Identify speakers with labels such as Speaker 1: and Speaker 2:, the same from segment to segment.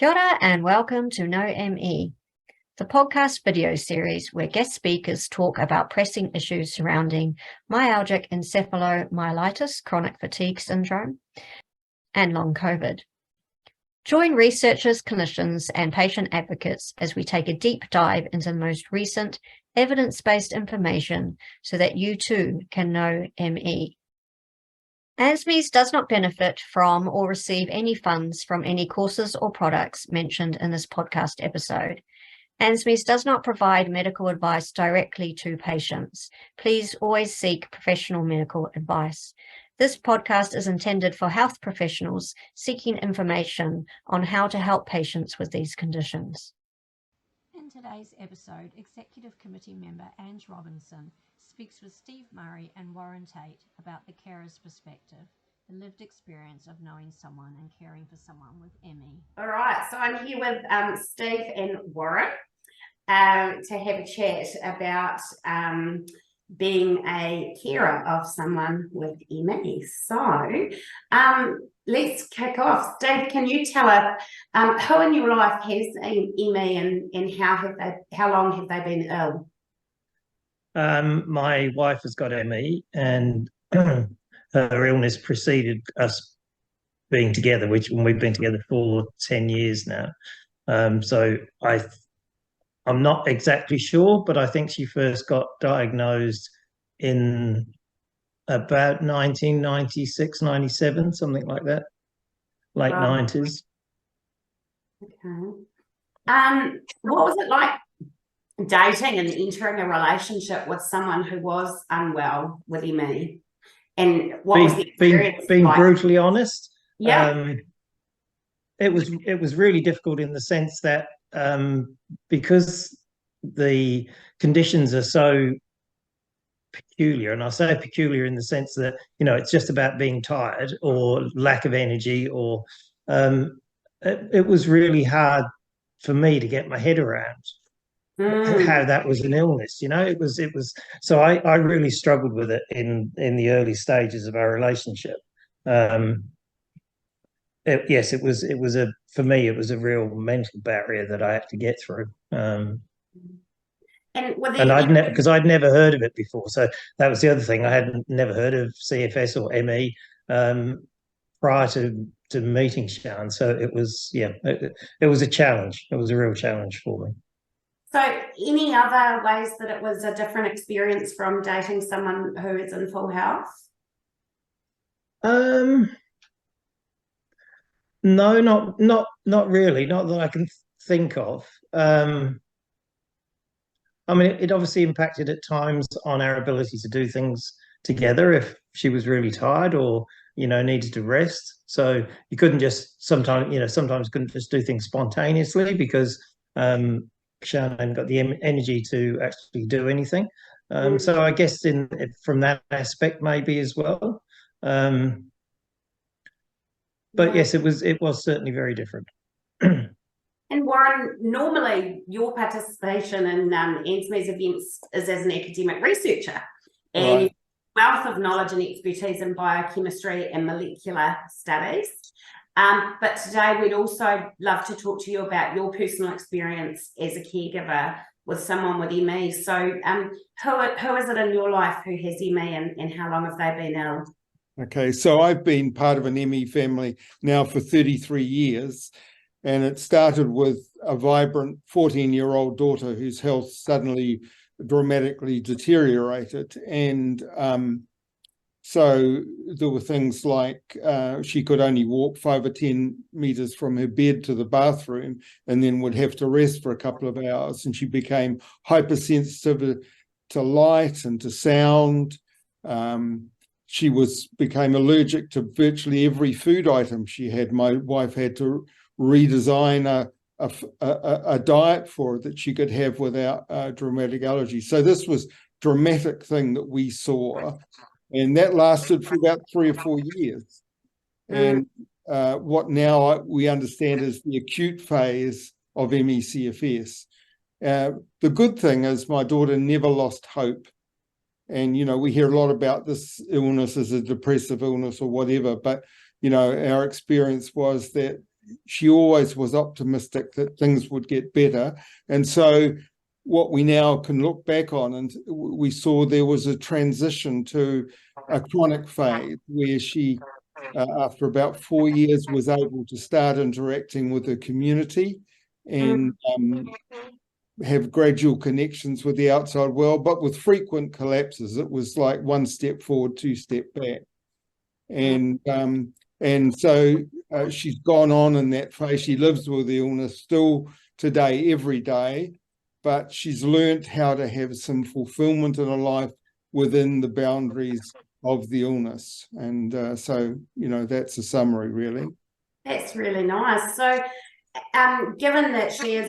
Speaker 1: Kia ora and welcome to No ME, the podcast video series where guest speakers talk about pressing issues surrounding myalgic encephalomyelitis, chronic fatigue syndrome, and long COVID. Join researchers, clinicians, and patient advocates as we take a deep dive into the most recent evidence-based information so that you too can know ME. ANZMES does not benefit from or receive any funds from any courses or products mentioned in this podcast episode. ANZMES does not provide medical advice directly to patients. Please always seek professional medical advice. This podcast is intended for health professionals seeking information on how to help patients with these conditions.
Speaker 2: In today's episode, Executive Committee member Ange Robinson speaks with Steve Murray and Warren Tate about the carer's perspective, the lived experience of knowing someone and caring for someone with ME.
Speaker 3: All right, so I'm here with Steve and Warren to have a chat about being a carer of someone with ME. So let's kick off. Steve, can you tell us who in your life has ME and how long have they been ill?
Speaker 4: My wife has got ME, and her illness preceded us being together, when we've been together for 10 years now. So I'm not exactly sure, but I think she first got diagnosed in about 1996, 97, something like that, late 90s.
Speaker 3: Okay. What was it like dating and entering a relationship with someone who was unwell with ME? And what was the experience
Speaker 4: being
Speaker 3: like?
Speaker 4: Brutally honest,
Speaker 3: yeah,
Speaker 4: it was really difficult in the sense that because the conditions are so peculiar, and I say peculiar in the sense that, you know, it's just about being tired or lack of energy, or it was really hard for me to get my head around how that was an illness. You know, it was so I really struggled with it in the early stages of our relationship. Yes, it was for me it was a real mental barrier that I had to get through. And I'd never heard of it before, so that was the other thing. I had never heard of CFS or ME prior to meeting Sian, so it was it was a challenge. It was a real challenge for me.
Speaker 3: So any other ways that it was a different experience from dating someone who is in full health?
Speaker 4: No, not really, not that I can think of. I mean, it obviously impacted at times on our ability to do things together if she was really tired or, you know, needed to rest. So you couldn't just sometimes couldn't just do things spontaneously because Sian hadn't got the energy to actually do anything. So I guess from that aspect maybe as well. But yes, it was certainly very different.
Speaker 3: And Warren, normally your participation in ANZMES events is as an academic researcher, and
Speaker 5: right.
Speaker 3: Wealth of knowledge and expertise in biochemistry and molecular studies. But today we'd also love to talk to you about your personal experience as a caregiver with someone with ME. So who is it in your life who has ME and how long have they been ill?
Speaker 5: Okay, so I've been part of an ME family now for 33 years, and it started with a vibrant 14-year-old daughter whose health suddenly dramatically deteriorated. And so there were things like she could only walk 5 or 10 meters from her bed to the bathroom and then would have to rest for a couple of hours. And she became hypersensitive to light and to sound. She became allergic to virtually every food item she had. My wife had to redesign a diet for her that she could have without dramatic allergy. So this was a dramatic thing that we saw, and that lasted for about 3 or 4 years. And what now we understand is the acute phase of ME/CFS. The good thing is my daughter never lost hope. And, you know, we hear a lot about this illness as a depressive illness or whatever, but, you know, our experience was that she always was optimistic that things would get better. And so what we now can look back on, and we saw there was a transition to a chronic phase where she, after about 4 years, was able to start interacting with the community and have gradual connections with the outside world, but with frequent collapses. It was like 1 step forward, 2 step back. And so she's gone on in that phase. She lives with the illness still today, every day, but she's learnt how to have some fulfillment in her life within the boundaries of the illness. And so, that's a summary, really.
Speaker 3: That's really nice. So, given that she is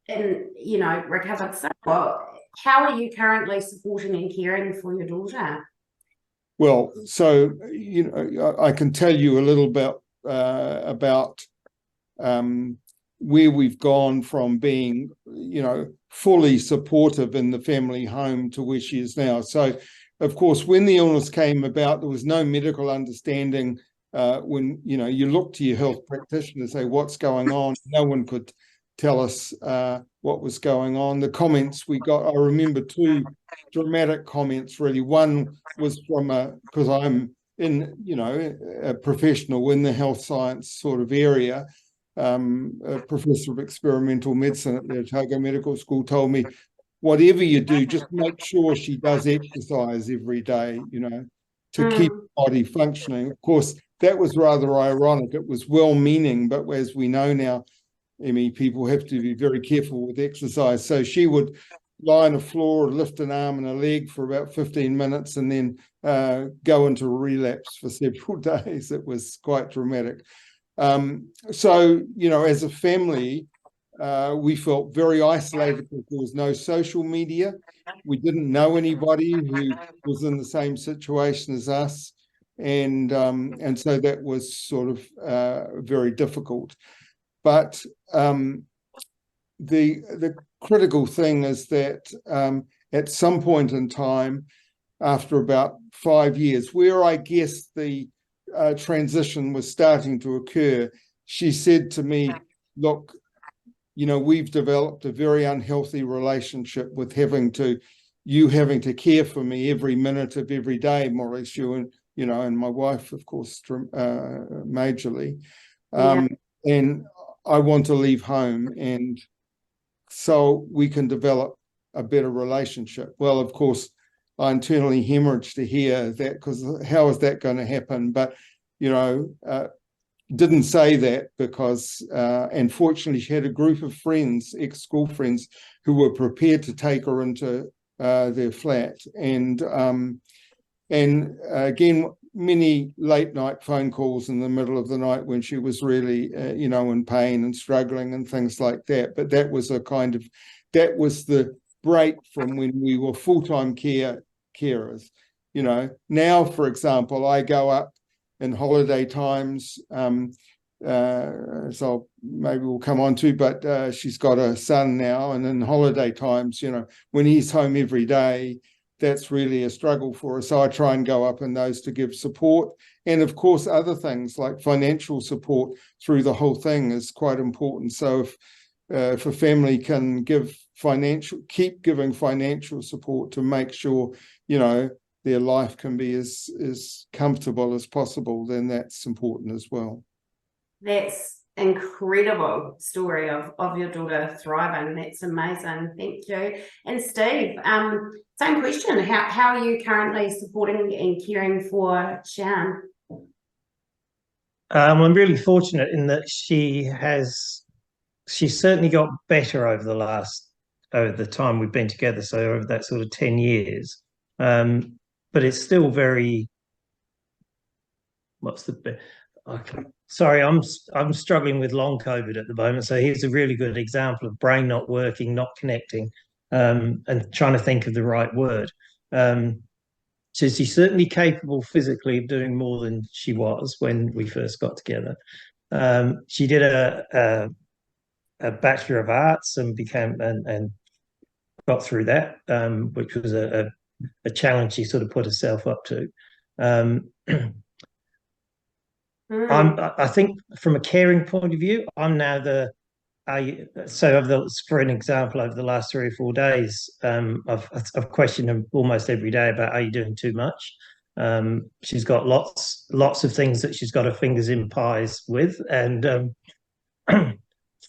Speaker 3: recovered somewhat, how are you currently supporting and caring for your daughter?
Speaker 5: Well, so, I can tell you a little bit about where we've gone from being, fully supportive in the family home to where she is now. So, of course, when the illness came about, there was no medical understanding. When, you look to your health practitioner and say, what's going on? No one could tell us what was going on. The comments we got, I remember 2 dramatic comments, really. One was from because I'm in, a professional in the health science sort of area. A professor of experimental medicine at the Otago Medical School told me, whatever you do, just make sure she does exercise every day, to keep the body functioning. Of course, that was rather ironic. It was well-meaning, but as we know now, people have to be very careful with exercise. So she would lie on the floor, lift an arm and a leg for about 15 minutes and then go into a relapse for several days. It was quite dramatic. So, as a family, we felt very isolated because there was no social media. We didn't know anybody who was in the same situation as us. And so that was sort of very difficult. But the critical thing is that at some point in time, after about 5 years, where I guess the transition was starting to occur, she said to me, look, we've developed a very unhealthy relationship with having to care for me every minute of every day, more or less, and my wife, of course, majorly. And I want to leave home, and so we can develop a better relationship. Well, of course, I internally hemorrhaged to hear that, because how is that going to happen? But, didn't say that because, and fortunately, she had a group of friends, ex-school friends, who were prepared to take her into their flat. And again, many late night phone calls in the middle of the night when she was really, in pain and struggling and things like that. But that was that was the break from when we were full-time carers. Now, for example, I go up in holiday times, so maybe we'll come on to, but she's got a son now, and in holiday times, when he's home every day, that's really a struggle for us. So I try and go up in those to give support. And of course, other things like financial support through the whole thing is quite important. So if a family can keep giving financial support to make sure, their life can be as comfortable as possible, then that's important as well.
Speaker 3: That's incredible story of your daughter thriving. That's amazing. Thank you. And Steve, same question. How are you currently supporting and caring for Sian?
Speaker 4: I'm really fortunate in that she's certainly got better over the time we've been together, so over that sort of 10 years. But it's still very, sorry, I'm struggling with long COVID at the moment. So here's a really good example of brain not working, not connecting, and trying to think of the right word. So she's certainly capable physically of doing more than she was when we first got together. She did a Bachelor of Arts and got through that, which was a challenge she sort of put herself up to. I think from a caring point of view, I'm now for an example, over the last 3 or 4 days, I've questioned her almost every day about, are you doing too much? She's got lots of things that she's got her fingers in pies with, and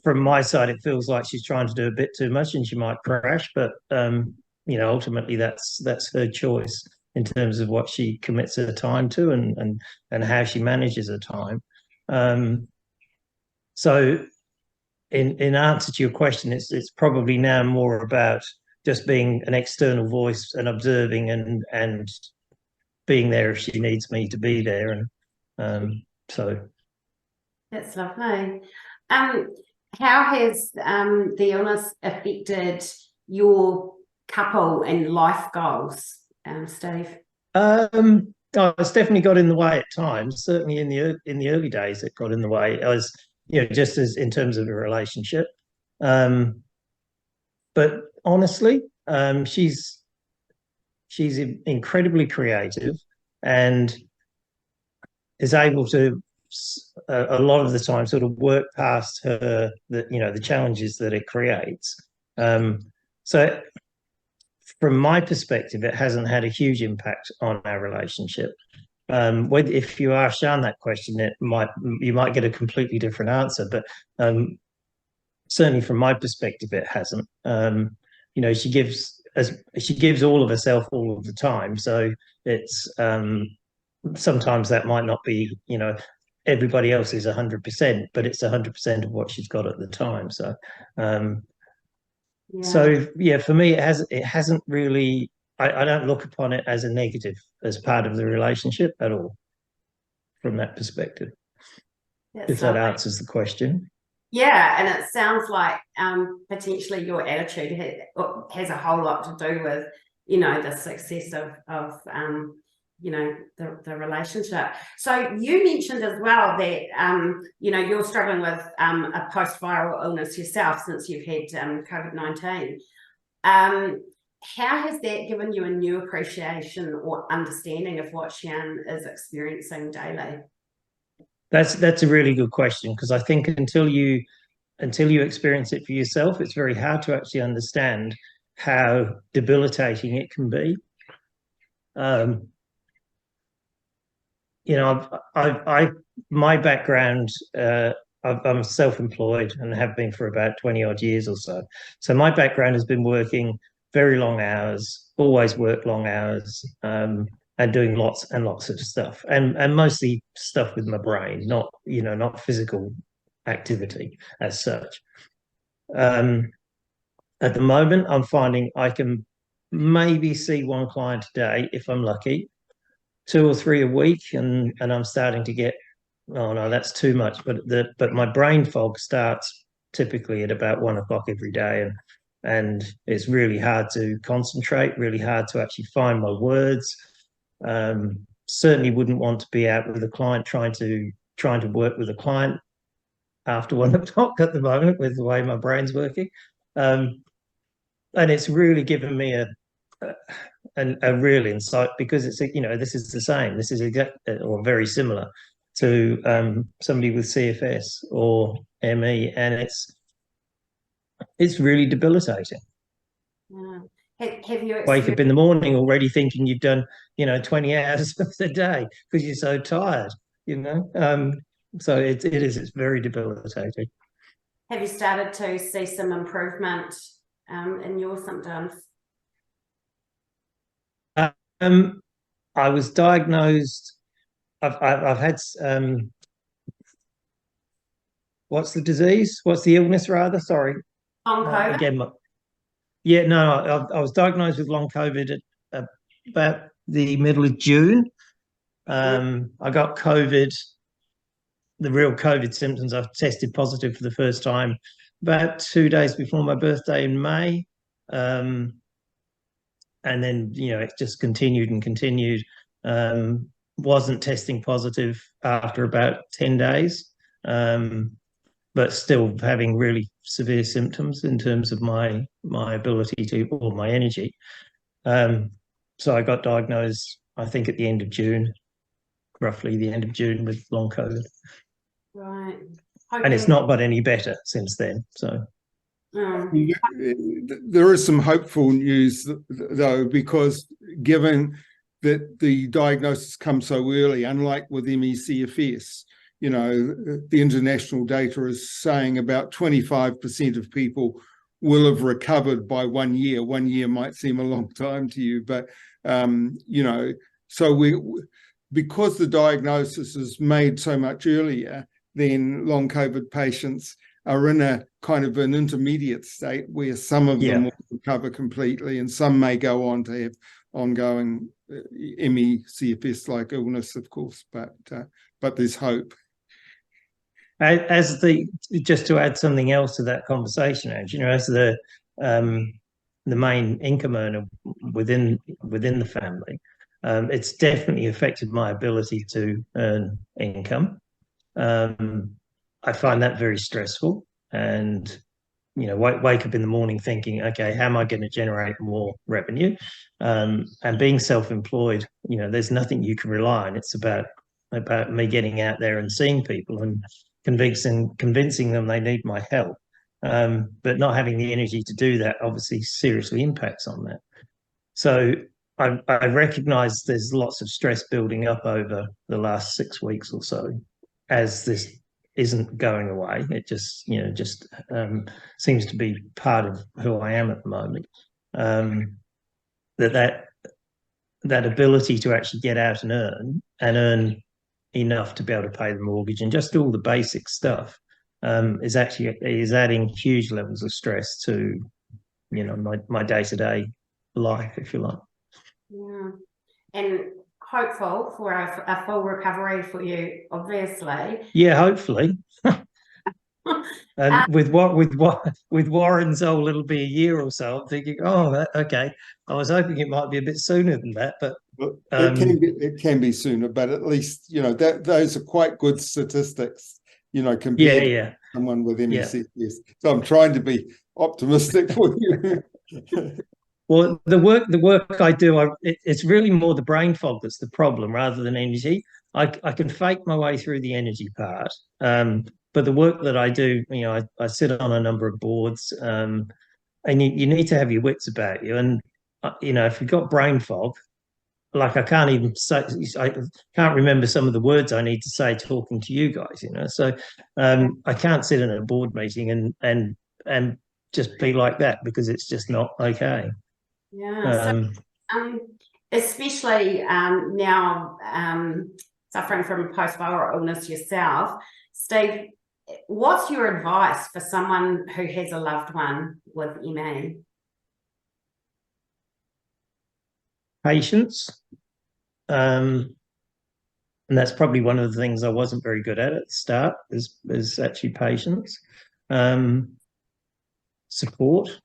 Speaker 4: from my side, it feels like she's trying to do a bit too much, and she might crash. But ultimately, that's her choice in terms of what she commits her time to, and how she manages her time. So in answer to your question, it's probably now more about just being an external voice and observing and being there if she needs me to be there. And so
Speaker 3: that's lovely. How has the illness affected your couple and life goals, Steve?
Speaker 4: It's definitely got in the way at times. Certainly in the early days, it got in the way. I was, just as in terms of a relationship. But honestly, she's incredibly creative and is able to a lot of the time sort of work past the challenges that it creates. So from my perspective, it hasn't had a huge impact on our relationship. If you ask Sian that question, you might get a completely different answer. But certainly from my perspective, it hasn't. She gives all of herself all of the time. So it's sometimes that might not be, everybody else is 100%, but it's 100% of what she's got at the time. So for me, it hasn't really. I don't look upon it as a negative as part of the relationship at all, from that perspective. If that answers the question.
Speaker 3: Yeah, and it sounds like potentially your attitude has a whole lot to do with, the success of the relationship. So you mentioned as well that you're struggling with a post-viral illness yourself since you've had COVID-19. How has that given you a new appreciation or understanding of what Sian is experiencing daily?
Speaker 4: That's a really good question, because I think until you experience it for yourself, it's very hard to actually understand how debilitating it can be. My background, I'm self-employed and have been for about 20 odd years or so. So my background has been working very long hours, always work long hours, and doing lots and lots of stuff, and mostly stuff with my brain, not physical activity as such. At the moment, I'm finding I can maybe see one client a day if I'm lucky, 2 or 3 a week, and I'm starting to get, oh no, that's too much. But my brain fog starts typically at about 1 o'clock every day, and it's really hard to concentrate, really hard to actually find my words. Certainly wouldn't want to be out with a client trying to work with a client after 1 o'clock at the moment, with the way my brain's working. And it's really given me a real insight, because it's this is the same. This is exactly or very similar to somebody with CFS or ME, and it's really debilitating.
Speaker 3: Yeah. Have you
Speaker 4: wake up in the morning already thinking you've done 20 hours of the day because you're so tired, so it's very debilitating.
Speaker 3: Have you started to see some improvement in your symptoms?
Speaker 4: I was diagnosed. I've had what's the disease? What's the illness rather? Sorry.
Speaker 3: Long COVID?
Speaker 4: Again, yeah, no, I was diagnosed with long COVID at about the middle of June. I got COVID, the real COVID symptoms. I tested positive for the first time about 2 days before my birthday in May. And then, it just continued and continued. Wasn't testing positive after about 10 days, but still having really severe symptoms in terms of my ability to, or my energy. So I got diagnosed, I think, at the end of June. roughly the end of June with long COVID.
Speaker 3: Right.
Speaker 4: And it's not got any better since then. So
Speaker 5: there is some hopeful news though, because given that the diagnosis comes so early, unlike with ME/CFS, the international data is saying about 25% of people will have recovered by 1 year. 1 year might seem a long time to you, but so because the diagnosis is made so much earlier, then long COVID patients are in a kind of an intermediate state where some of them will recover completely and some may go on to have ongoing ME/CFS-like illness, of course, but there's hope.
Speaker 4: Just to add something else to that conversation, as the main income earner within the family, it's definitely affected my ability to earn income. I find that very stressful, and wake up in the morning thinking, okay, how am I going to generate more revenue? And being self-employed, there's nothing you can rely on. It's about me getting out there and seeing people and convincing them they need my help. But not having the energy to do that obviously seriously impacts on that. So I recognise there's lots of stress building up over the last 6 weeks or so, as this isn't going away. It just seems to be part of who I am at the moment. That ability to actually get out and earn enough to be able to pay the mortgage and just all the basic stuff is adding huge levels of stress to my day-to-day life, if you like.
Speaker 3: Yeah, and hopeful for a full recovery for you, obviously.
Speaker 4: Yeah, hopefully. And with Warren's, it'll be a year or so. I'm thinking, okay. I was hoping it might be a bit sooner than that, but
Speaker 5: it can be sooner. But at least those are quite good statistics. Compared to someone with ME/CFS. Yeah. So I'm trying to be optimistic for you.
Speaker 4: Well, the work I do, it's really more the brain fog that's the problem rather than energy. I can fake my way through the energy part, but the work that I do, I sit on a number of boards, and you need to have your wits about you. And if you've got brain fog, like I can't remember some of the words I need to say talking to you guys. So I can't sit in a board meeting and just be like that, because it's just not okay.
Speaker 3: Yeah, especially now suffering from post-viral illness yourself, Steve, what's your advice for someone who has a loved one with ME?
Speaker 4: Patience, and that's probably one of the things I wasn't very good at the start, is actually patience. Support.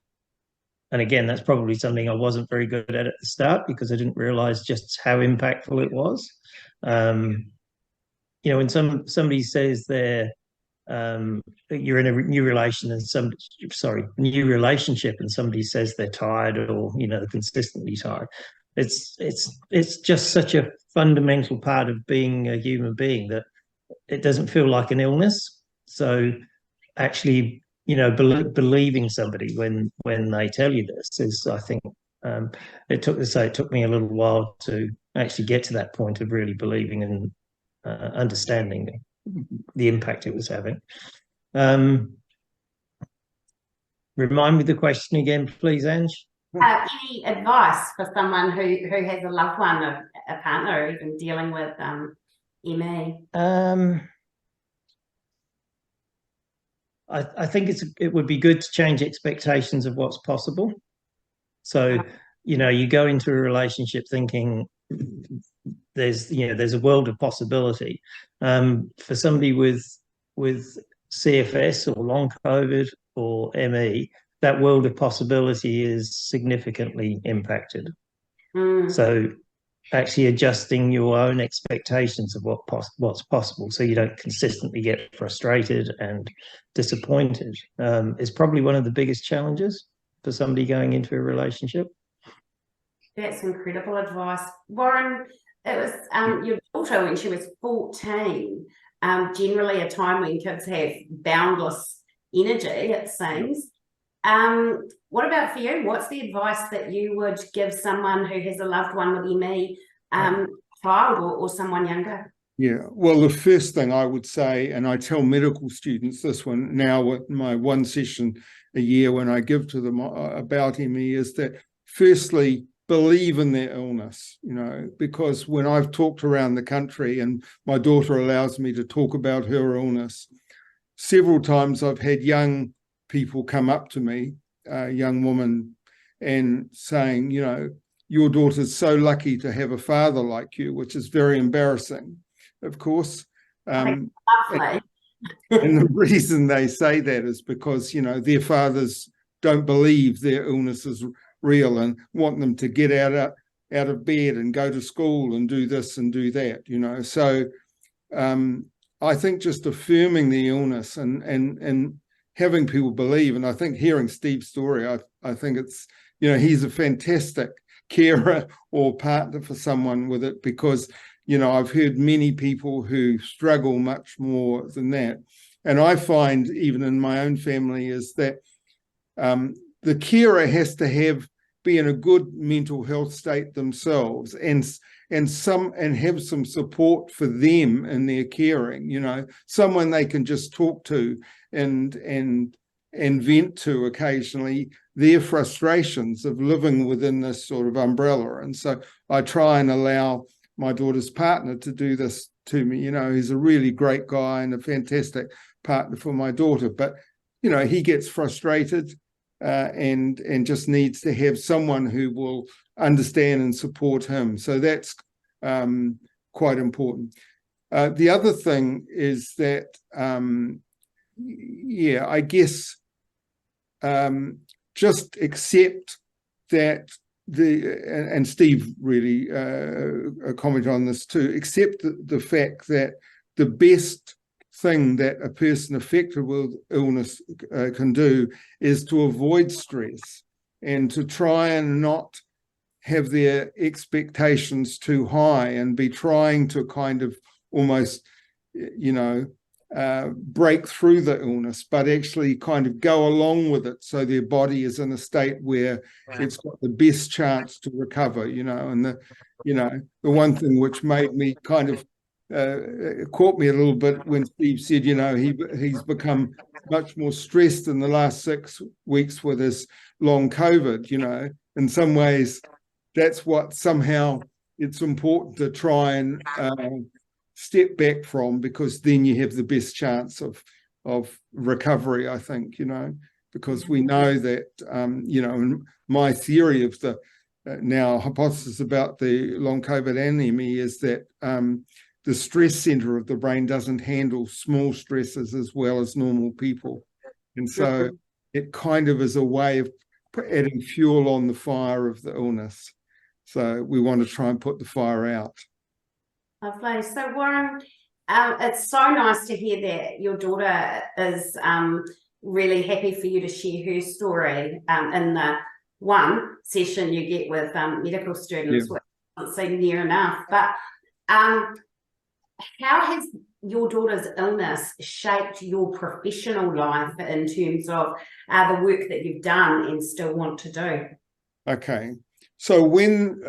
Speaker 4: And again, that's probably something I wasn't very good at the start, because I didn't realise just how impactful it was. When somebody says you're in a new relationship and somebody says they're tired, or they're consistently tired, it's just such a fundamental part of being a human being that it doesn't feel like an illness. So actually, believing somebody when they tell you this is, I think, it took me a little while to actually get to that point of really believing and understanding the impact it was having. Remind me the question again, please, Ange.
Speaker 3: Any advice for someone who has a loved one, a partner, or even dealing with ME?
Speaker 4: I think it would be good to change expectations of what's possible. So, you go into a relationship thinking there's a world of possibility. For somebody with CFS or long COVID or ME, that world of possibility is significantly impacted. So actually adjusting your own expectations of what's possible, so you don't consistently get frustrated and disappointed, is probably one of the biggest challenges for somebody going into a relationship.
Speaker 3: That's incredible advice, Warren. It was your daughter when she was 14, generally a time when kids have boundless energy, it seems. What about for you? What's the advice that you would give someone who has a loved one with ME, child or someone younger?
Speaker 5: Yeah, well, the first thing I would say, and I tell medical students this one now with my one session a year when I give to them about ME, is that firstly, believe in their illness, because when I've talked around the country and my daughter allows me to talk about her illness, several times I've had young people come up to me, a young woman, and saying, your daughter's so lucky to have a father like you, which is very embarrassing, of course.
Speaker 3: Lovely.
Speaker 5: And the reason they say that is because, their fathers don't believe their illness is real and want them to get out of bed and go to school and do this and do that, So I think just affirming the illness and having people believe, and I think hearing Steve's story, I think it's, he's a fantastic carer or partner for someone with it, because I've heard many people who struggle much more than that. And I find even in my own family is that the carer has to be in a good mental health state themselves and have some support for them in their caring, someone they can just talk to and vent to occasionally their frustrations of living within this sort of umbrella. And so I try and allow my daughter's partner to do this to me. He's a really great guy and a fantastic partner for my daughter, but he gets frustrated and just needs to have someone who will understand and support him. So that's quite important. The other thing is that I guess just accept that and Steve really commented on this too, accept the fact that the best thing that a person affected with illness can do is to avoid stress and to try and not have their expectations too high and be trying to kind of almost, break through the illness, but actually kind of go along with it so their body is in a state where it's got the best chance to recover, and the one thing which made me kind of caught me a little bit when Steve said, he's become much more stressed in the last 6 weeks with his long COVID, in some ways that's what somehow it's important to try and step back from, because then you have the best chance of recovery, I think, because we know that, in my theory of the now hypothesis about the long COVID and ME is that the stress center of the brain doesn't handle small stresses as well as normal people. And so it kind of is a way of adding fuel on the fire of the illness. So we want to try and put the fire out.
Speaker 3: Lovely. So Warren, it's so nice to hear that your daughter is really happy for you to share her story in the one session you get with medical students, which doesn't seem near enough. But how has your daughter's illness shaped your professional life in terms of the work that you've done and still want to do?
Speaker 5: Okay. So when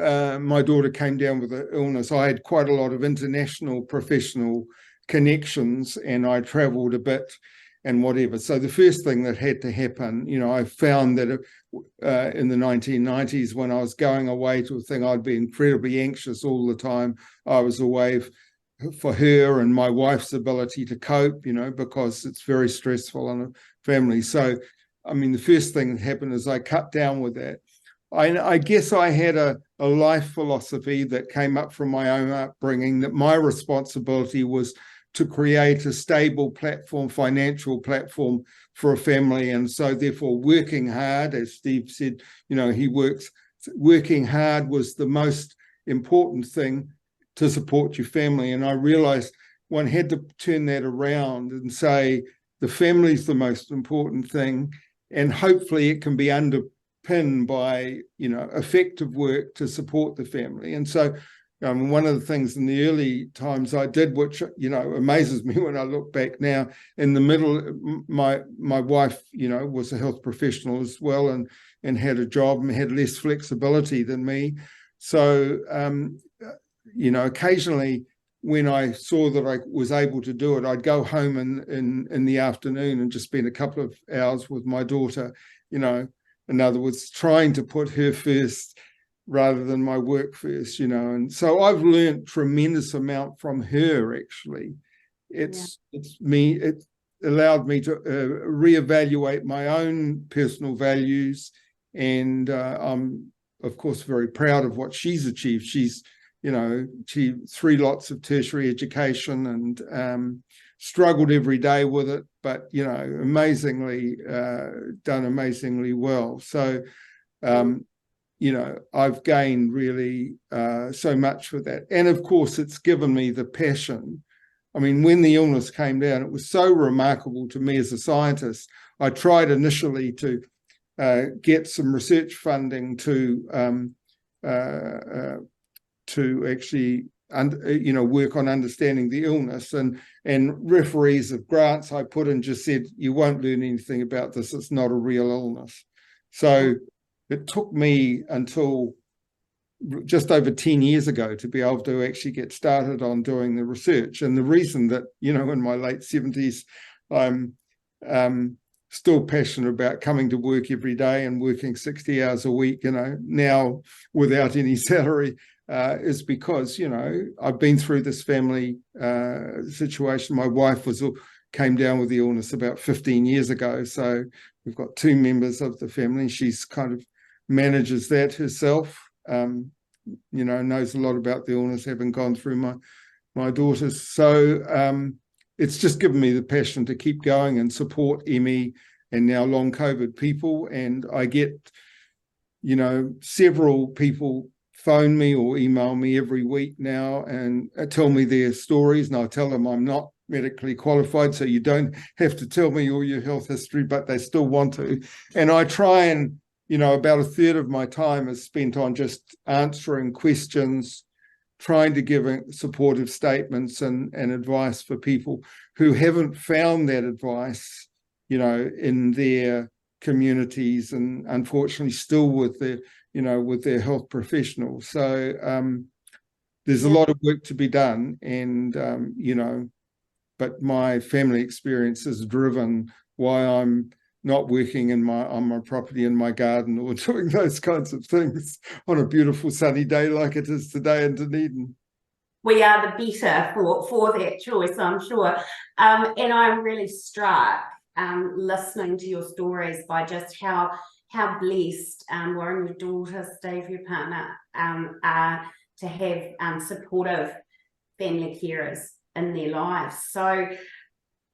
Speaker 5: my daughter came down with the illness, I had quite a lot of international professional connections and I traveled a bit and whatever. So the first thing that had to happen, I found that in the 1990s when I was going away to a thing, I'd be incredibly anxious all the time. I was away for her and my wife's ability to cope, because it's very stressful in a family. So, the first thing that happened is I cut down with that. I guess I had a life philosophy that came up from my own upbringing, that my responsibility was to create a stable platform, financial platform for a family. And so therefore working hard, as Steve said, working hard was the most important thing to support your family. And I realized one had to turn that around and say the family's the most important thing, and hopefully it can be underpinned by effective work to support the family. And so One of the things in the early times I did, which, you know, amazes me when I look back now, in the middle, my wife, you know, was a health professional as well, and had a job and had less flexibility than me. So, you know, occasionally when I saw that I was able to do it, I'd go home in the afternoon and just spend a couple of hours with my daughter, you know, in other words, trying to put her first rather than my work first, you know. And so I've learned tremendous amount from her, actually. It allowed me to reevaluate my own personal values. And I'm, of course, very proud of what she's achieved. She's, you know, she 3 lots of tertiary education and struggled every day with it, but, you know, amazingly done amazingly well. So, you know, I've gained really so much with that. And of course, it's given me the passion. I mean, when the illness came down, it was so remarkable to me as a scientist. I tried initially to get some research funding to actually, you know, work on understanding the illness, and referees of grants I put in just said, you won't learn anything about this. It's not a real illness. So it took me until just over 10 years ago to be able to actually get started on doing the research. And the reason that, you know, in my late 70s, I'm still passionate about coming to work every day and working 60 hours a week, you know, now without any salary, is because, you know, I've been through this family situation. My wife came down with the illness about 15 years ago. So we've got 2 members of the family. She's kind of manages that herself, you know, knows a lot about the illness, having gone through my daughters. So it's just given me the passion to keep going and support ME and now long COVID people. And I get, you know, several people phone me or email me every week now and tell me their stories, and I tell them I'm not medically qualified, so you don't have to tell me all your health history, but they still want to. And I try and, you know, about a third of my time is spent on just answering questions, trying to give supportive statements and advice for people who haven't found that advice, you know, in their communities, and unfortunately still with their, you know, with their health professionals. So there's a lot of work to be done, and, you know, but my family experience has driven why I'm not working on my property in my garden or doing those kinds of things on a beautiful sunny day like it is today in Dunedin.
Speaker 3: We are the better for that choice, I'm sure. And I'm really struck listening to your stories by just how blessed Warren, your daughter, Steve, your partner, are to have supportive family carers in their lives. So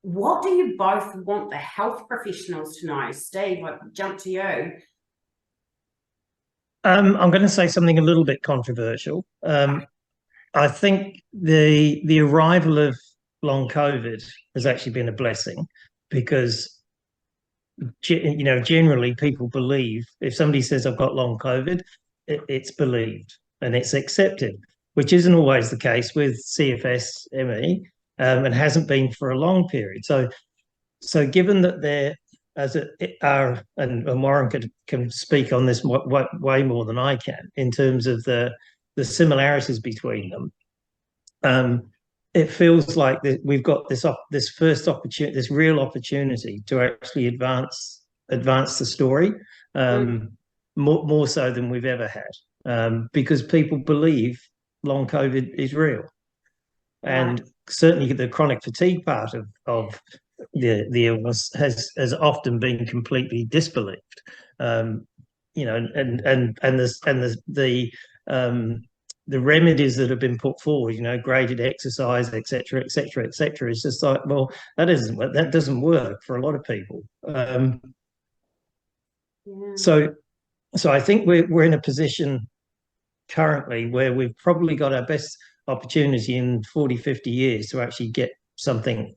Speaker 3: what do you both want the health professionals to know? Steve, I'll jump to you.
Speaker 4: I'm going to say something a little bit controversial. I think the arrival of long COVID has actually been a blessing, because, you know, generally people believe if somebody says I've got long COVID, it's believed and it's accepted, which isn't always the case with CFS ME, and hasn't been for a long period. So given that there, as it are, and Warren can speak on this way more than I can in terms of the similarities between them, it feels like that we've got this first opportunity, this real opportunity to actually advance the story, more so than we've ever had, because people believe long COVID is real. And certainly the chronic fatigue part of the illness has often been completely disbelieved. You know, the remedies that have been put forward, you know, graded exercise, etc., etc., etc., is just like, well, that doesn't work for a lot of people. So I think we're in a position currently where we've probably got our best opportunity in 40, 50 years to actually get something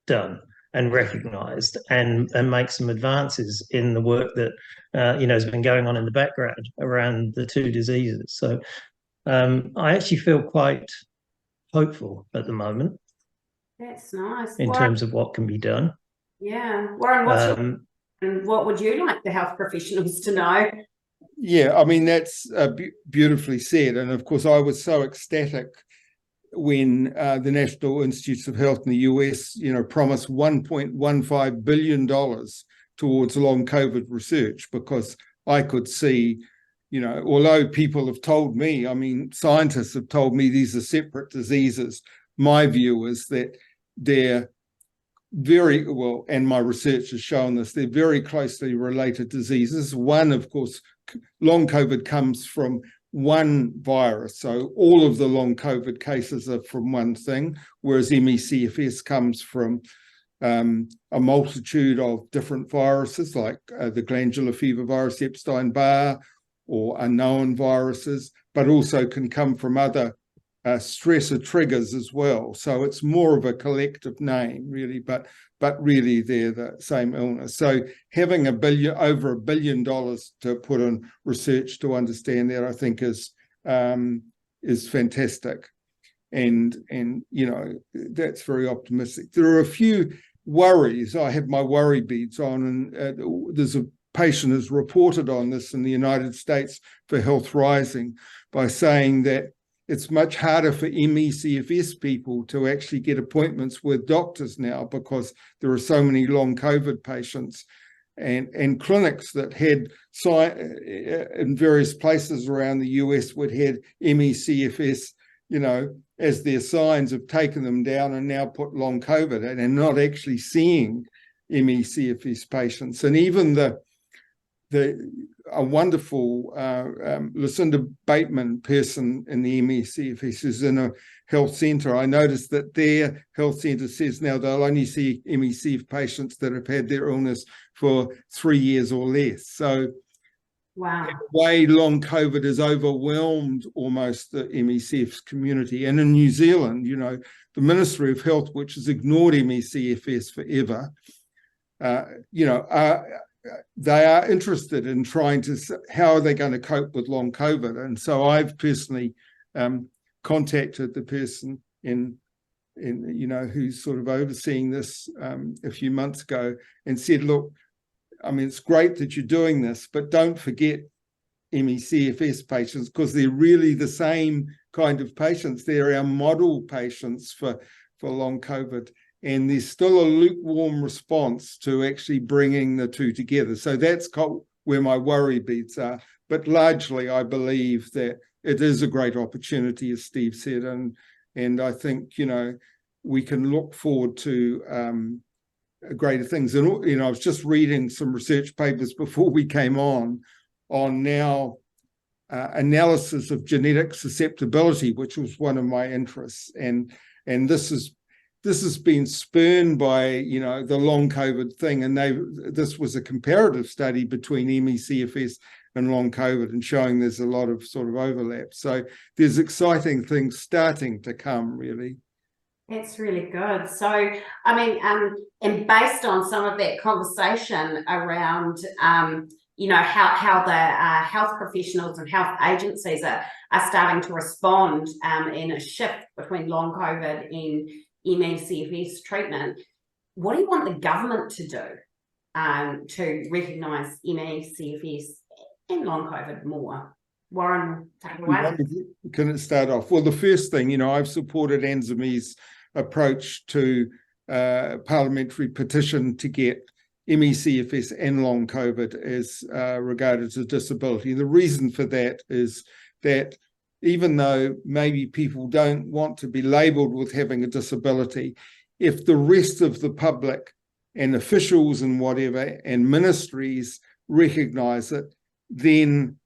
Speaker 4: done and recognised and make some advances in the work that you know, has been going on in the background around the 2 diseases. So I actually feel quite hopeful at the moment
Speaker 3: That's nice.
Speaker 4: in terms of what can be done.
Speaker 3: Yeah. Warren, what would you like the health professionals to know?
Speaker 5: Yeah, I mean, that's beautifully said. And of course, I was so ecstatic when the National Institutes of Health in the US, promised $1.15 billion towards long COVID research, because I could see, although people have told me, I mean, scientists have told me these are separate diseases, my view is that they're very well, and my research has shown this, they're very closely related diseases. One, of course, long COVID comes from one virus. So all of the long COVID cases are from one thing, whereas ME/CFS comes from a multitude of different viruses, like the glandular fever virus, Epstein-Barr, or unknown viruses, but also can come from other stressor triggers as well. So it's more of a collective name, really, but really they're the same illness. So having over $1 billion to put in research to understand that, I think is fantastic, and that's very optimistic. There are a few worries. I have my worry beads on, and there's a patient has reported on this in the United States for Health Rising by saying that it's much harder for ME/CFS people to actually get appointments with doctors now, because there are so many long COVID patients, and clinics that had in various places around the US would had ME/CFS, as their signs, have taken them down and now put long COVID in, and not actually seeing ME/CFS patients. And even a wonderful Lucinda Bateman person in the ME/CFS is in a health centre. I noticed that their health centre says now they'll only see ME/CFS patients that have had their illness for 3 years or less. So
Speaker 3: wow,
Speaker 5: the way long COVID has overwhelmed almost the ME/CFS community. And in New Zealand, the Ministry of Health, which has ignored ME/CFS forever, they are interested in trying to, how are they going to cope with long COVID? And so I've personally contacted the person who's sort of overseeing this a few months ago, and said, look, I mean, it's great that you're doing this, but don't forget ME/CFS patients, because they're really the same kind of patients. They're our model patients for long COVID. And there's still a lukewarm response to actually bringing the two together. So that's where my worry beads are. But largely, I believe that it is a great opportunity, as Steve said. And I think, we can look forward to greater things. And, I was just reading some research papers before we came on now analysis of genetic susceptibility, which was one of my interests. And this has been spurned by, the long COVID thing. And this was a comparative study between ME/CFS and long COVID, and showing there's a lot of sort of overlap. So there's exciting things starting to come, really.
Speaker 3: That's really good. So, I mean, and based on some of that conversation around, how the health professionals and health agencies are starting to respond in a shift between long COVID and ME/CFS treatment, what do you want the government to do to recognise ME/CFS and long COVID more? Warren, take it away.
Speaker 5: Can it start off? Well, the first thing, I've supported ANZMES' approach to parliamentary petition to get ME/CFS and long COVID as regarded as a disability. The reason for that is that even though maybe people don't want to be labelled with having a disability, if the rest of the public and officials and whatever and ministries recognise it, then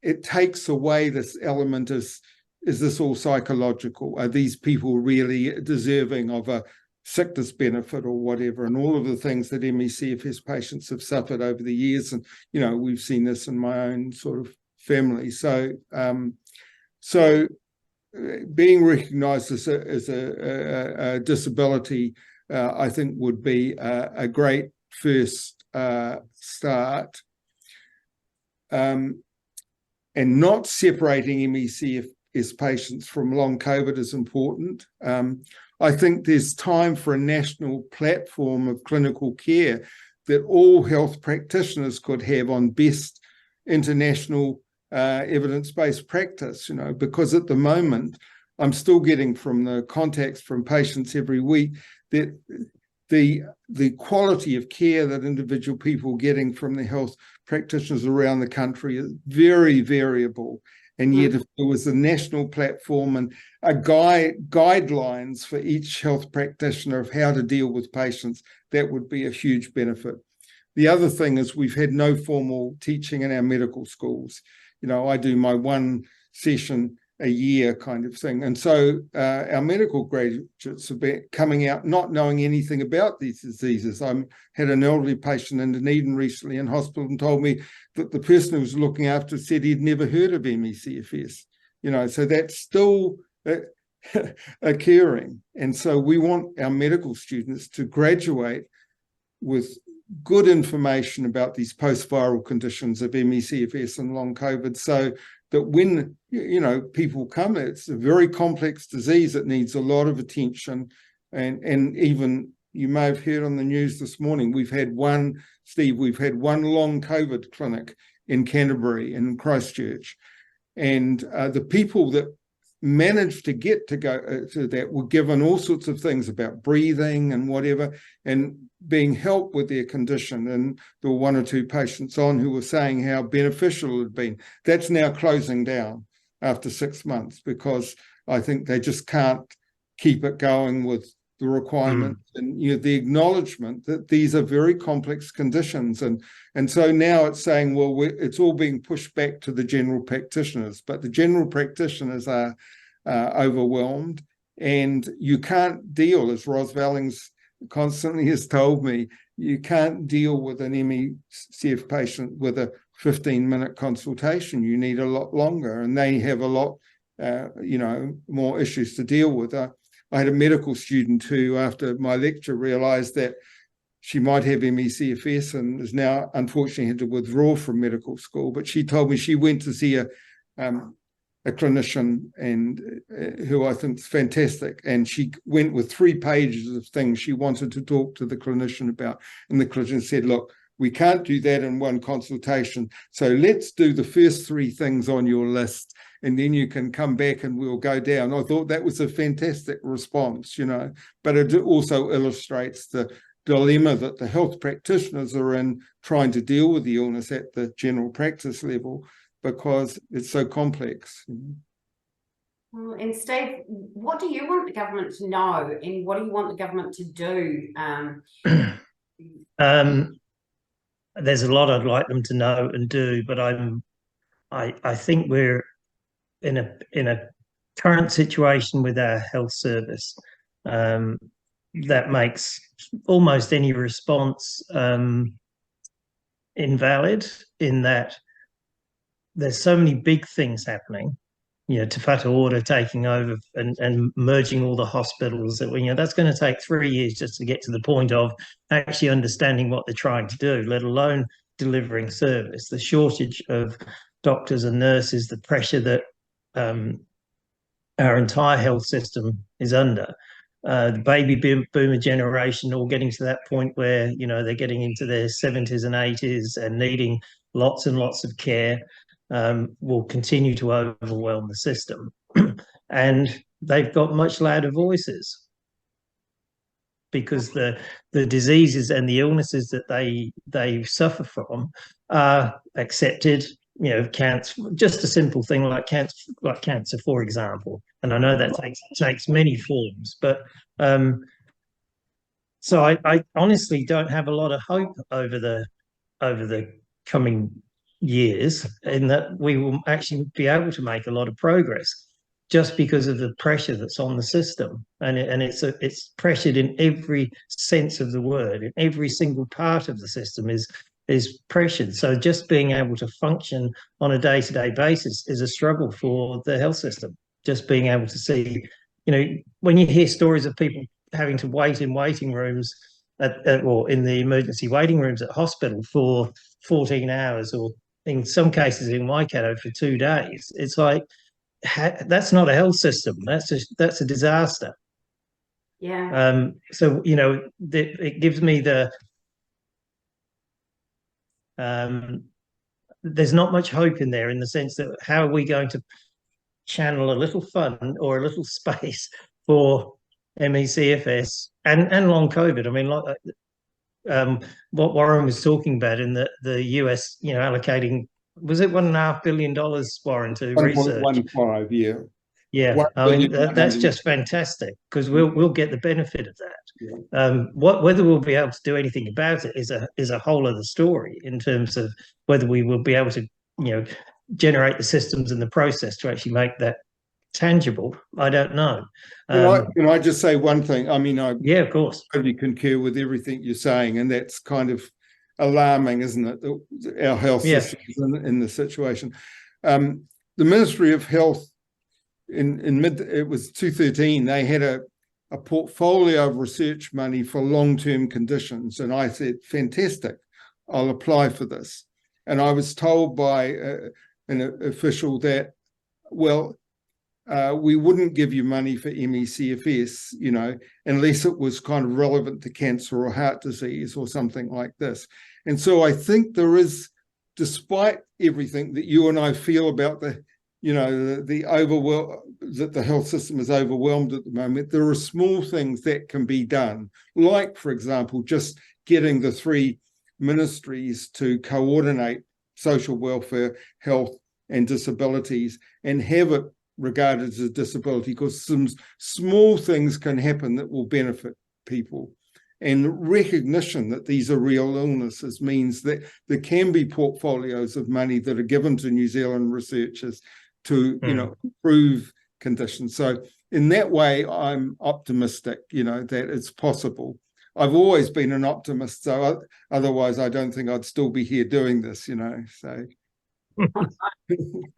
Speaker 5: it takes away this element is this all psychological? Are these people really deserving of a sickness benefit or whatever? And all of the things that ME/CFS patients have suffered over the years. And, we've seen this in my own sort of family. So being recognised as a disability, I think, would be a great first start. and not separating MECFS patients from long COVID is important. I think there's time for a national platform of clinical care that all health practitioners could have on best international evidence-based practice, because at the moment, I'm still getting from the contacts from patients every week that the quality of care that individual people are getting from the health practitioners around the country is very variable. And yet if there was a national platform and a guidelines for each health practitioner of how to deal with patients, that would be a huge benefit. The other thing is we've had no formal teaching in our medical schools. I do my one session a year kind of thing. And so our medical graduates have been coming out not knowing anything about these diseases. I had an elderly patient in Dunedin recently in hospital and told me that the person who was looking after said he'd never heard of MECFS. So that's still occurring. And so we want our medical students to graduate with good information about these post-viral conditions of MECFS and long COVID, so that when people come, it's a very complex disease that needs a lot of attention. And even you may have heard on the news this morning, we've had one long COVID clinic in Canterbury and Christchurch, and the people that managed to get to go to that were given all sorts of things about breathing and whatever, and being helped with their condition. And there were one or two patients on who were saying how beneficial it had been. That's now closing down after 6 months, because I think they just can't keep it going with the requirements and the acknowledgement that these are very complex conditions. And so now it's saying, well, it's all being pushed back to the general practitioners, but the general practitioners are overwhelmed, and you can't deal, as Ros Vellings constantly has told me, you can't deal with an MECF patient with a 15-minute consultation. You need a lot longer, and they have a lot, more issues to deal with. I had a medical student who, after my lecture, realised that she might have MECFS and is now unfortunately had to withdraw from medical school. But she told me she went to see a clinician, and who I think is fantastic, and she went with 3 pages of things she wanted to talk to the clinician about, and the clinician said, look, we can't do that in one consultation, so let's do the first 3 things on your list, and then you can come back and we'll go down. I thought that was a fantastic response, but it also illustrates the dilemma that the health practitioners are in, trying to deal with the illness at the general practice level, because it's so complex.
Speaker 3: Well, and Steve, what do you want the government to know, and what do you want the government to do?
Speaker 4: There's a lot I'd like them to know and do, but I think we're in a current situation with our health service that makes almost any response invalid, in that there's so many big things happening. Te Whatu Ora taking over and merging all the hospitals, that that's going to take 3 years just to get to the point of actually understanding what they're trying to do, let alone delivering service. The shortage of doctors and nurses, the pressure that our entire health system is under. The baby boomer generation all getting to that point where, they're getting into their 70s and 80s and needing lots and lots of care, will continue to overwhelm the system. And they've got much louder voices, because the diseases and the illnesses that they suffer from are accepted. Cancer, just a simple thing like cancer, for example. And I know that takes many forms, but so I honestly don't have a lot of hope over the coming years, in that we will actually be able to make a lot of progress, just because of the pressure that's on the system. And it's pressured in every sense of the word. In every single part of the system is pressured. So just being able to function on a day-to-day basis is a struggle for the health system. Just being able to see, when you hear stories of people having to wait in waiting rooms or in the emergency waiting rooms at hospital for 14 hours or in some cases in Waikato for 2 days. It's like, that's not a health system. That's a disaster.
Speaker 3: Yeah.
Speaker 4: So, you know, it gives me there's not much hope in there, in the sense that how are we going to channel a little fun or a little space for ME/CFS and long COVID? I mean, like what Warren was talking about in the US, you know, allocating, was it $1.5 billion, Warren, to research?
Speaker 5: 1.15, yeah.
Speaker 4: Yeah, I mean that's just fantastic, because we'll get the benefit of that.
Speaker 5: Yeah.
Speaker 4: Whether we'll be able to do anything about it is a whole other story, in terms of whether we will be able to, you know, generate the systems and the process to actually make that tangible. I don't know.
Speaker 5: Can I just say one thing? I mean,
Speaker 4: yeah, of course,
Speaker 5: totally concur with everything you're saying, and that's kind of alarming, isn't it? Our health system is in the situation. The Ministry of Health it was 2013, they had a portfolio of research money for long-term conditions, and I said, fantastic, I'll apply for this. And I was told by an official that, well, we wouldn't give you money for ME/CFS, you know, unless it was kind of relevant to cancer or heart disease or something like this. And so I think there is, despite everything that you and I feel about the, you know, the overwhelm, that the health system is overwhelmed at the moment, there are small things that can be done, like, for example, just getting the 3 ministries to coordinate social welfare, health, and disabilities, and have it regarded as a disability, because some small things can happen that will benefit people. And recognition that these are real illnesses means that there can be portfolios of money that are given to New Zealand researchers to, you know, improve conditions. So in that way, I'm optimistic, you know, that it's possible. I've always been an optimist, so otherwise I don't think I'd still be here doing this, you know, so.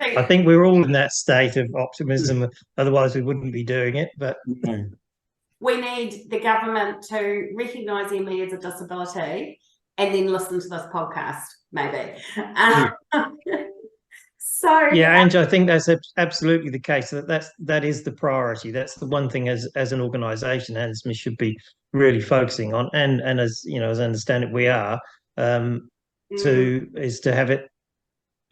Speaker 4: I think we're all in that state of optimism, otherwise we wouldn't be doing it. But
Speaker 3: we need the government to recognise ME as a disability and then listen to this podcast, maybe. So
Speaker 4: yeah, Ange, I think that's absolutely the case. That is the priority. That's the one thing as an organisation, ANZMES should be really focusing on, and as you know, as I understand it, we are to have it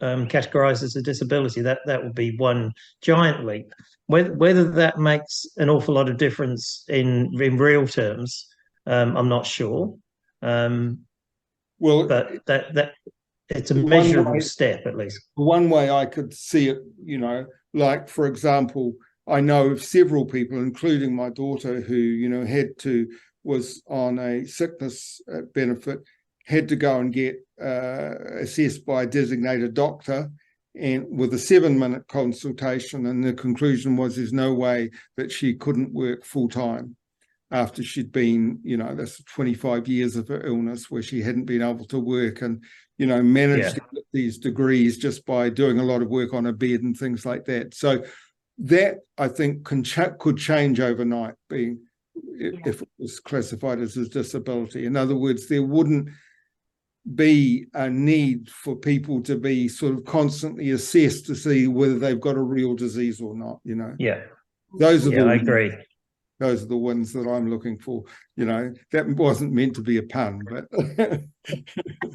Speaker 4: categorised as a disability. That would be one giant leap. Whether that makes an awful lot of difference in real terms, I'm not sure.
Speaker 5: Well,
Speaker 4: but that it's a measurable step, at least.
Speaker 5: One way I could see it, you know, like, for example, I know of several people, including my daughter, who, you know, was on a sickness benefit, had to go and get assessed by a designated doctor, and with a 7-minute consultation, and the conclusion was there's no way that she couldn't work full time after she'd been, you know, that's 25 years of her illness where she hadn't been able to work, and, you know, managed to get these degrees just by doing a lot of work on a bed and things like that. So that, I think, could change overnight, if it was classified as a disability. In other words, there wouldn't be a need for people to be sort of constantly assessed to see whether they've got a real disease or not, you know. Those are
Speaker 4: I agree.
Speaker 5: Those are the ones that I'm looking for. You know, that wasn't meant to be a pun, but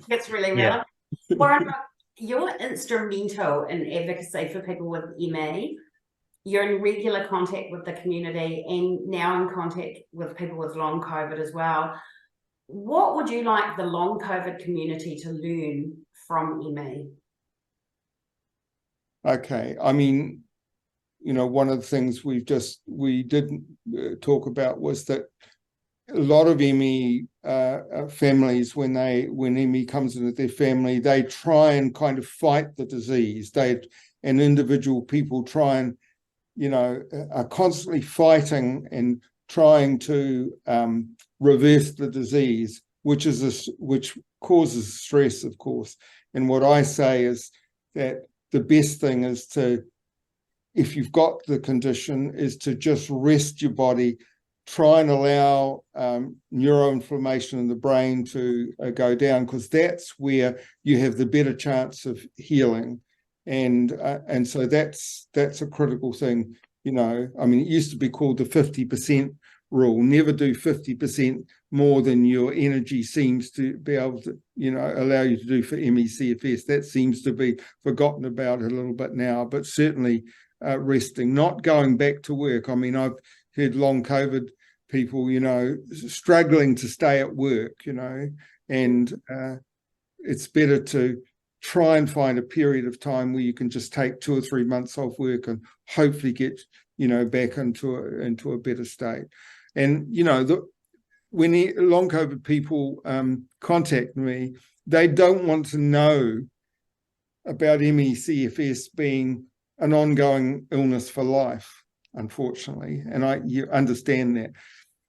Speaker 3: it's really relevant. Warren, you're instrumental in advocacy for people with ME. You're in regular contact with the community and now in contact with people with long COVID as well. What would you like the long COVID community to learn from ME?
Speaker 5: Okay, I mean, you know, one of the things we didn't talk about was that a lot of ME families, when ME comes into their family, they try and kind of fight the disease. And individual people try and, you know, are constantly fighting and trying to reverse the disease, which causes stress, of course. And what I say is that the best thing is if you've got the condition, is to just rest your body try and allow neuroinflammation in the brain to go down, because that's where you have the better chance of healing. And so that's a critical thing. You know, I mean, it used to be called the 50% rule. Never do 50% more than your energy seems to be able to, you know, allow you to do for ME/CFS. That seems to be forgotten about a little bit now, but certainly resting, not going back to work. I mean, I've heard long COVID people, you know, struggling to stay at work, you know, and it's better to try and find a period of time where you can just take 2 or 3 months off work and hopefully get, you know, back into a better state. And, you know, when long COVID people contact me, they don't want to know about ME/CFS being an ongoing illness for life, unfortunately. And you understand that.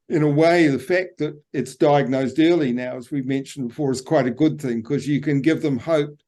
Speaker 5: In a way, the fact that it's diagnosed early now, as we mentioned before, is quite a good thing, because you can give them hope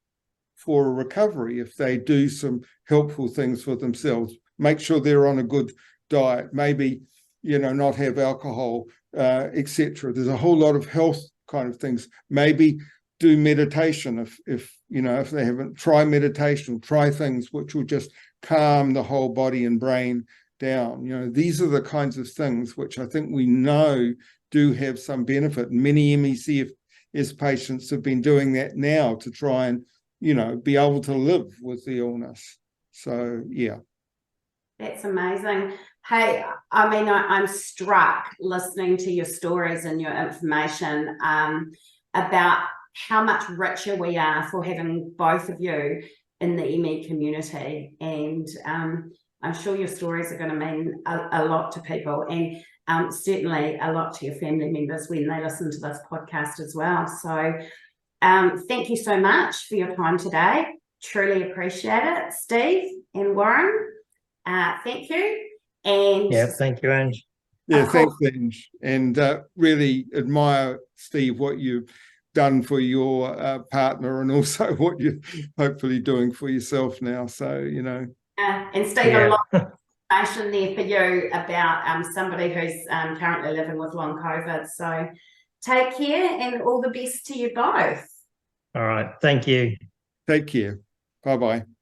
Speaker 5: for a recovery if they do some helpful things for themselves. Make sure they're on a good diet, maybe, you know, not have alcohol, etc. There's a whole lot of health kind of things. Maybe do meditation if you know, if they haven't. Try meditation, try things which will just calm the whole body and brain down. You know, these are the kinds of things which I think we know do have some benefit. Many ME/CFS patients have been doing that now to try and, you know, be able to live with the illness. So, yeah.
Speaker 3: That's amazing. Hey, I mean, I'm struck listening to your stories and your information about how much richer we are for having both of you in the ME community. And I'm sure your stories are going to mean a lot to people, and certainly a lot to your family members when they listen to this podcast as well. So thank you so much for your time today. Truly appreciate it, Steve and Warren. Thank you. And
Speaker 4: yeah, thank you, Ange.
Speaker 5: Yeah, thanks, Ange. And really admire, Steve, what you've done for your partner, and also what you're hopefully doing for yourself now. So, you know.
Speaker 3: And Steve, a lot of information there for you about somebody who's currently living with long COVID. So take care and all the best to you both.
Speaker 4: All right. Thank you.
Speaker 5: Take care. Bye-bye.